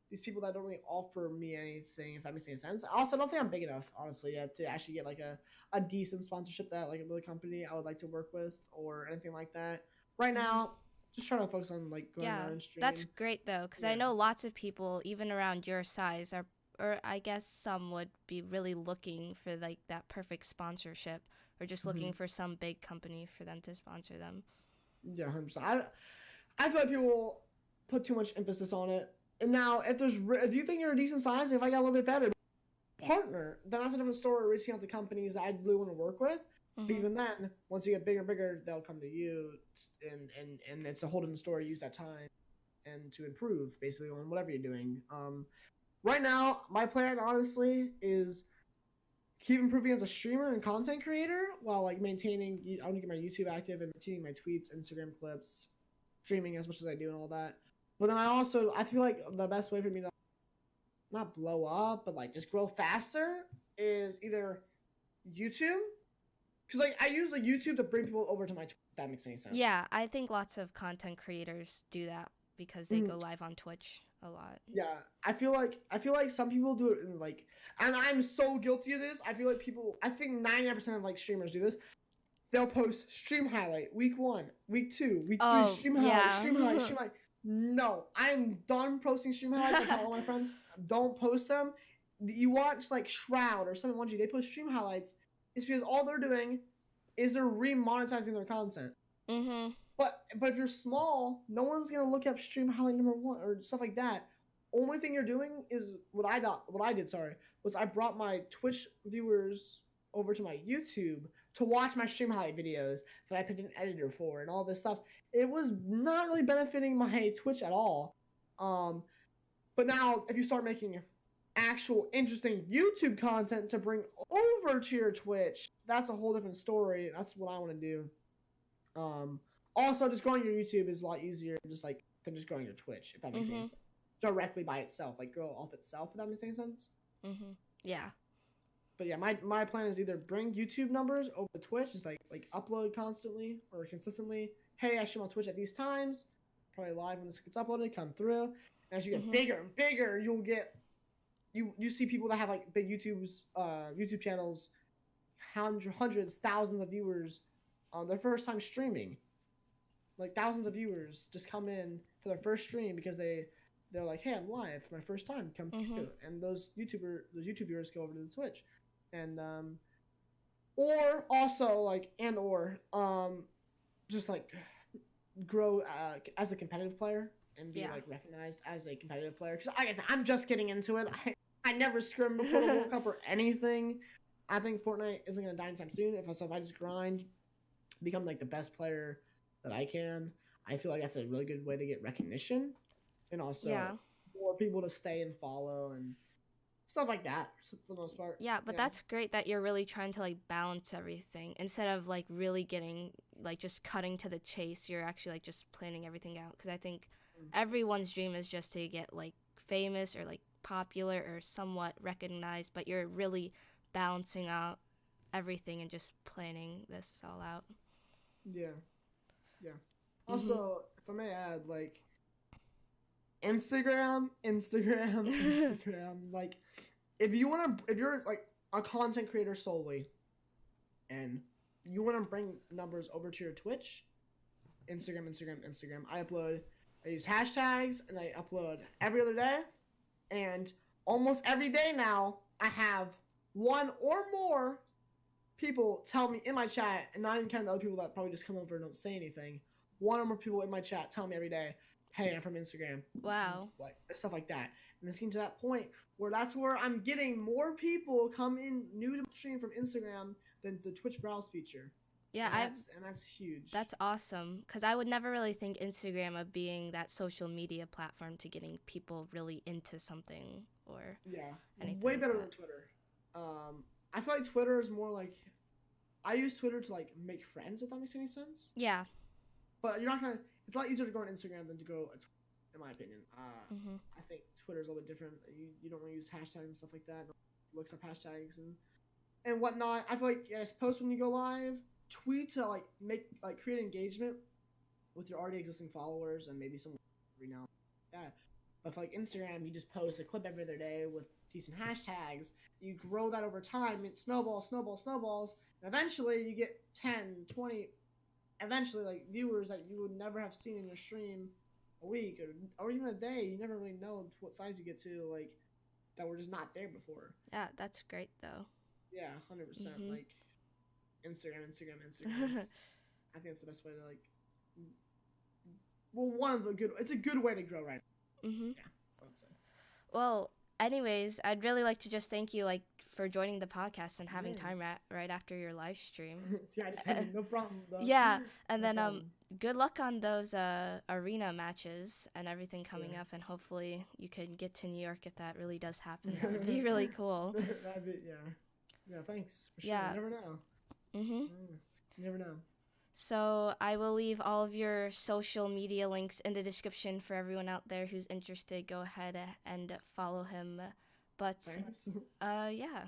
these people that don't really offer me anything, if that makes any sense. Also, I don't think I'm big enough, honestly, yet to actually get like a decent sponsorship that like a really company I would like to work with or anything like that. Right now, just trying to focus on like going around and streaming. That's great though, because I know lots of people, even around your size, are, or I guess some would be really looking for like that perfect sponsorship, or just looking for some big company for them to sponsor them. Yeah, 100%. I feel like people put too much emphasis on it. And now, if you think you're a decent size, if I got a little bit better partner, then that's a different story. Reaching out to companies that I really want to work with. But even then, once you get bigger and bigger, they'll come to you, and it's a whole different story. Use that time and to improve basically on whatever you're doing. Right now, my plan honestly is keep improving as a streamer and content creator while like maintaining. I want to get my YouTube active and maintaining my tweets, Instagram clips, streaming as much as I do and all that. But then I feel like the best way for me to not blow up, but like just grow faster is either YouTube. Because like I use like YouTube to bring people over to my Twitch, if that makes any sense. Yeah, I think lots of content creators do that because they go live on Twitch a lot. Yeah, I feel like some people do it in like, and I'm so guilty of this. I feel like I think 99% of like streamers do this. They'll post stream highlight week 1, week 2, week 3, stream highlight. No, I'm done posting stream highlights. I tell all my friends, don't post them. You watch like Shroud or someone watching, they post stream highlights. It's because all they're doing is they're remonetizing their content. But if you're small, no one's gonna look up stream highlight number 1 or stuff like that. Only thing you're doing is what I did. Was I brought my Twitch viewers over to my YouTube to watch my stream highlight videos that I picked an editor for and all this stuff. It was not really benefiting my Twitch at all. But now if you start making actual interesting YouTube content to bring over to your Twitch, that's a whole different story. That's what I want to do. Also, just growing your YouTube is a lot easier than just growing your Twitch, if that makes any sense. Directly by itself, like grow off itself, if that makes any sense. Yeah. But yeah, my plan is either bring YouTube numbers over to Twitch, just like upload constantly or consistently. Hey, I stream on Twitch at these times. Probably live when this gets uploaded, come through. And as you get bigger and bigger, you'll get you see people that have like big YouTube channels, hundreds, thousands of viewers on their first time streaming. Like thousands of viewers just come in for their first stream because they're like, hey, I'm live for my first time, come through. And those YouTube viewers go over to the Twitch. And or also like just like grow as a competitive player and be like recognized as a competitive player. Because like I said, I'm just getting into it. I never scrimmed before the World Cup or anything. I think Fortnite isn't gonna die anytime soon. If I just grind, become like the best player that I can, I feel like that's a really good way to get recognition, and also Yeah. more people to stay and follow and stuff like that for the most part. Yeah, but Yeah. that's great that you're really trying to like balance everything instead of like really getting like just cutting to the chase. You're actually like just planning everything out because I think Mm. everyone's dream is just to get like famous or like popular or somewhat recognized, but you're really balancing out everything and just planning this all out. Yeah. Yeah. Mhm. Also, if I may add, like Instagram. Like, if you're like a content creator solely, and you want to bring numbers over to your Twitch, Instagram. I use hashtags, and I upload every other day, and almost every day now, I have one or more people tell me in my chat, and not even counting the other people that probably just come over and don't say anything. One or more people in my chat tell me every day, "Hey, I'm from Instagram," Wow. like stuff like that. And it's getting to that point where that's where I'm getting more people come in new to stream from Instagram than the Twitch browse feature, Yeah, and that's huge. that's awesome because I would never really think Instagram of being that social media platform to getting people really into something or Yeah, anything way like better that. than Twitter. I feel like Twitter is more like I use Twitter to like make friends. If that makes any sense. Yeah. But you're not gonna. It's a lot easier to go on Instagram than to go, in my opinion. Mhm. I think Twitter's a little bit different. You don't want to use hashtags and stuff like that. Looks up hashtags and whatnot. I feel like you guys post when you go live. Tweet to like create engagement with your already existing followers and maybe some every now and then. Yeah. But for like Instagram, you just post a clip every other day with decent hashtags. You grow that over time. It snowballs. And eventually you get 10, 20, eventually like viewers that you would never have seen in your stream a week or even a day. You never really know what size you get to, like that were just not there before. Yeah, that's great though. Yeah, 100%. Mhm. Like Instagram. I think it's the best way to like. Well, one of the good. It's a good way to grow, right? Mhm. Yeah, I would say. Well, anyways, I'd really like to just thank you like for joining the podcast and having Yeah. time right after your live stream. Yeah, just had no problem. Though. Yeah, and No then problem. good luck on those arena matches and everything coming Yeah. up, and hopefully you can get to New York if that really does happen. That would be really cool. That'd be, yeah. Yeah, thanks for sure. Yeah. You never know. Mhm. You never know. So I will leave all of your social media links in the description for everyone out there who's interested. Go ahead and follow him. But Thanks. yeah.